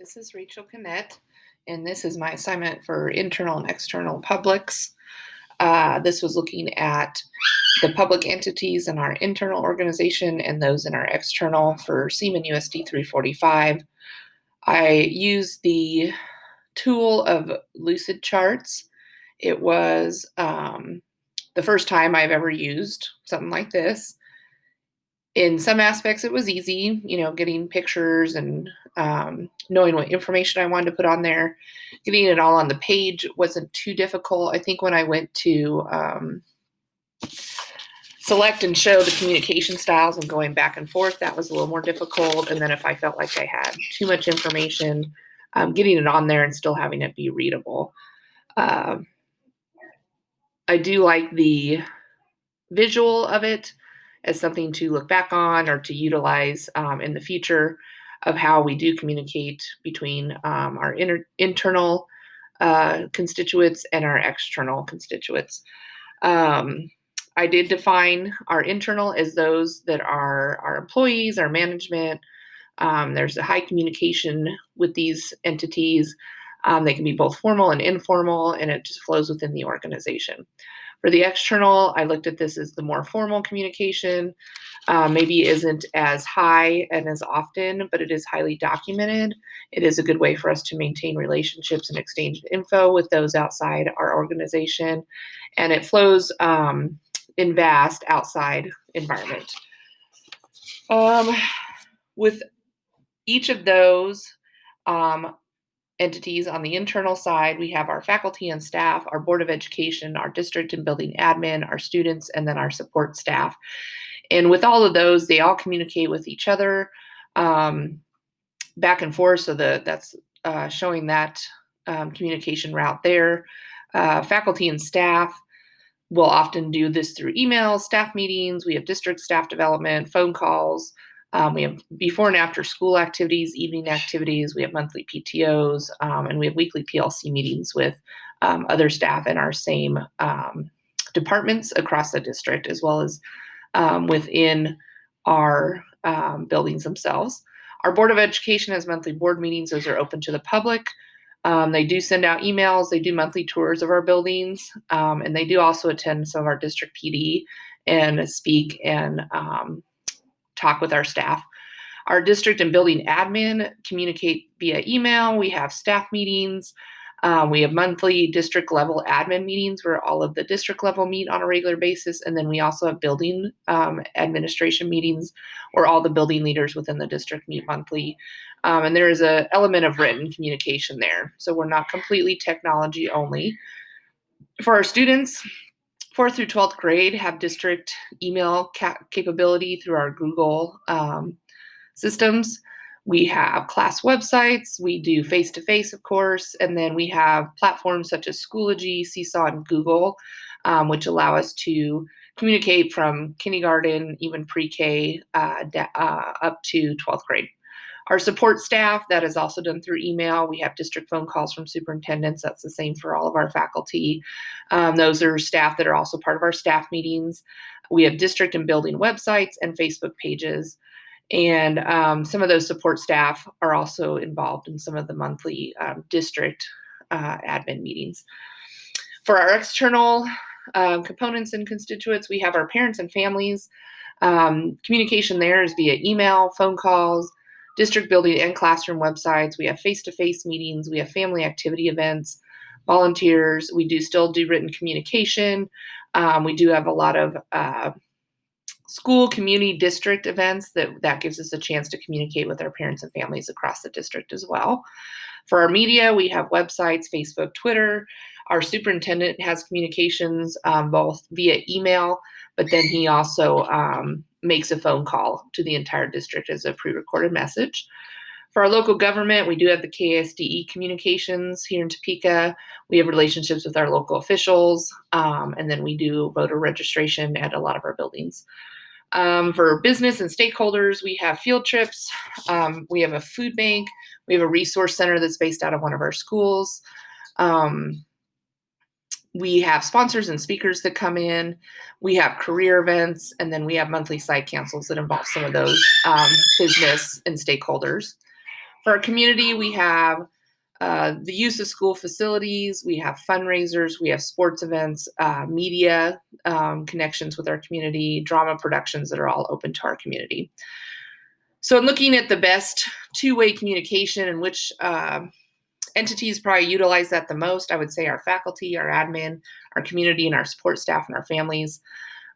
This is Rachel Cannett, and this is my assignment for internal and external publics. This was looking at the public entities in our internal organization and those in our external for Seaman USD 345. I used the tool of Lucid Charts. It was the first time I've ever used something like this. In some aspects, it was easy, getting pictures and knowing what information I wanted to put on there. Getting it all on the page wasn't too difficult. I think when I went to select and show the communication styles and going back and forth, that was a little more difficult. And then if I felt like I had too much information, getting it on there and still having it be readable. I do like the visual of it as something to look back on or to utilize in the future of how we do communicate between our internal constituents and our external constituents. I did define our internal as those that are our employees, our management. There's a high communication with these entities. They can be both formal and informal, and it just flows within the organization. For the external, I looked at this as the more formal communication. Maybe isn't as high and as often, but it is highly documented. It is a good way for us to maintain relationships and exchange info with those outside our organization. And it flows in vast outside environment. With each of those entities on the internal side, we have our faculty and staff, our Board of Education, our district and building admin, our students, and then our support staff. And with all of those, they all communicate with each other back and forth. So that's showing that communication route there. Faculty and staff will often do this through emails, staff meetings. We have district staff development, phone calls. We have before and after school activities, evening activities. We have monthly PTOs, and we have weekly PLC meetings with other staff in our same departments across the district, as well as within our buildings themselves. Our Board of Education has monthly board meetings. Those are open to the public. They do send out emails. They do monthly tours of our buildings, and they do also attend some of our district PD and speak and talk with our staff. Our district and building admin communicate via email. We have staff meetings. We have monthly district level admin meetings where all of the district level meet on a regular basis. And then we also have building administration meetings where all the building leaders within the district meet monthly. And there is an element of written communication there. So we're not completely technology only. For our students, 4th through 12th grade have district email capability through our Google systems. We have class websites. We do face-to-face, of course, and then we have platforms such as Schoology, Seesaw, and Google, which allow us to communicate from kindergarten, even pre-K, up to 12th grade. Our support staff, that is also done through email. We have district phone calls from superintendents. That's the same for all of our faculty. Those are staff that are also part of our staff meetings. We have district and building websites and Facebook pages. And some of those support staff are also involved in some of the monthly district admin meetings. For our external components and constituents, we have our parents and families. Communication there is via email, phone calls, district building and classroom websites. We have face-to-face meetings. We have family activity events, volunteers. We do still do written communication. We do have a lot of school, community, district events that gives us a chance to communicate with our parents and families across the district as well. For our media, we have websites, Facebook, Twitter. Our superintendent has communications both via email, but then he also makes a phone call to the entire district as a pre-recorded message. For our local government, we do have the KSDE communications here in Topeka. We have relationships with our local officials, and then we do voter registration at a lot of our buildings. For business and stakeholders, we have field trips. We have a food bank. We have a resource center that's based out of one of our schools. We have sponsors and speakers that come in. We have career events, and then we have monthly site councils that involve some of those business and stakeholders. For our community, we have the use of school facilities, we have fundraisers, we have sports events, media connections with our community, drama productions that are all open to our community. So in looking at the best two-way communication and which entities probably utilize that the most, I would say our faculty, our admin, our community, and our support staff and our families.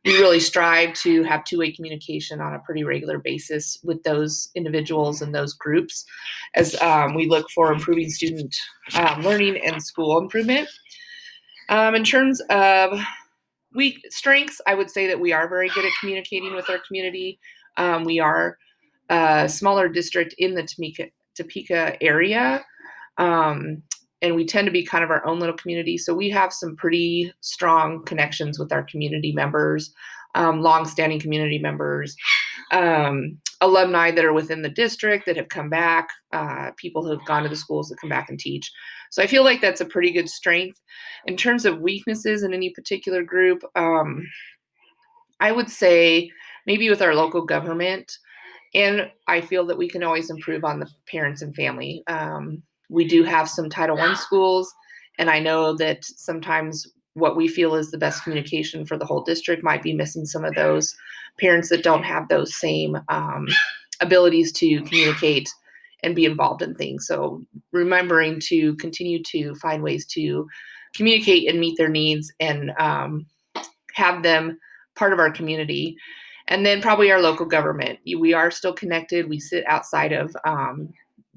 We really strive to have two-way communication on a pretty regular basis with those individuals and those groups as we look for improving student learning and school improvement. In terms of weak strengths, I would say that we are very good at communicating with our community. We are a smaller district in the Topeka area. And we tend to be kind of our own little community. So we have some pretty strong connections with our community members, longstanding community members, alumni that are within the district that have come back, people who have gone to the schools that come back and teach. So I feel like that's a pretty good strength. In terms of weaknesses in any particular group, I would say maybe with our local government, and I feel that we can always improve on the parents and family. We do have some Title I schools, and I know that sometimes what we feel is the best communication for the whole district might be missing some of those parents that don't have those same abilities to communicate and be involved in things. So remembering to continue to find ways to communicate and meet their needs and have them part of our community. And then probably our local government. We are still connected. We sit outside of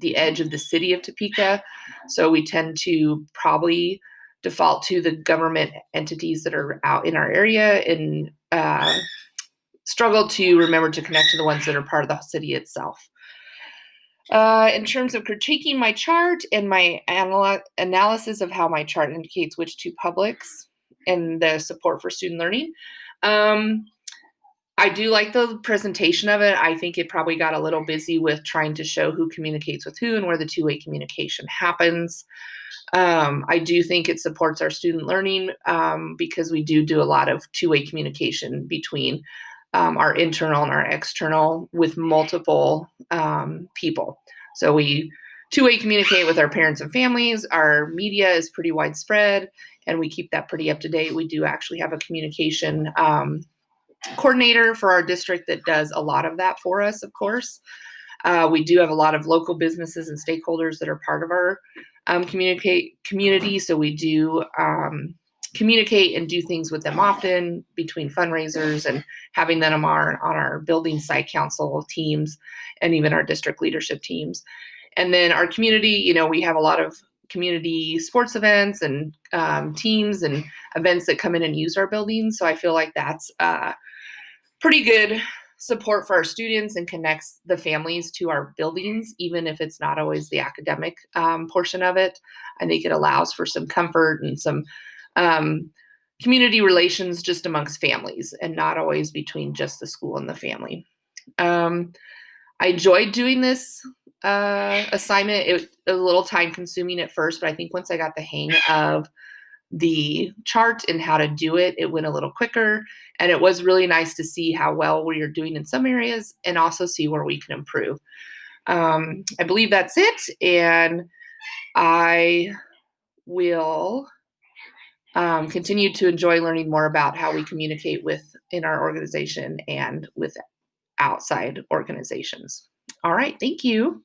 the edge of the city of Topeka. So we tend to probably default to the government entities that are out in our area and struggle to remember to connect to the ones that are part of the city itself. In terms of critiquing my chart and my analysis of how my chart indicates which two publics and the support for student learning, I do like the presentation of it. I think it probably got a little busy with trying to show who communicates with who and where the two-way communication happens. I do think it supports our student learning because we do a lot of two-way communication between our internal and our external with multiple people. So we two-way communicate with our parents and families. Our media is pretty widespread, and we keep that pretty up to date. We do actually have a communication coordinator for our district that does a lot of that for us, of course. We do have a lot of local businesses and stakeholders that are part of our community, so we do communicate and do things with them often between fundraisers and having them on our building site council teams and even our district leadership teams. And then our community, we have a lot of community sports events and teams and events that come in and use our buildings. So I feel like that's pretty good support for our students and connects the families to our buildings, even if it's not always the academic portion of it. I think it allows for some comfort and some community relations just amongst families and not always between just the school and the family. I enjoyed doing this assignment. It was a little time consuming at first, but I think once I got the hang of the chart and how to do it, it went a little quicker. And it was really nice to see how well we are doing in some areas and also see where we can improve. I believe that's it. And I will continue to enjoy learning more about how we communicate in our organization and with outside organizations. All right. Thank you.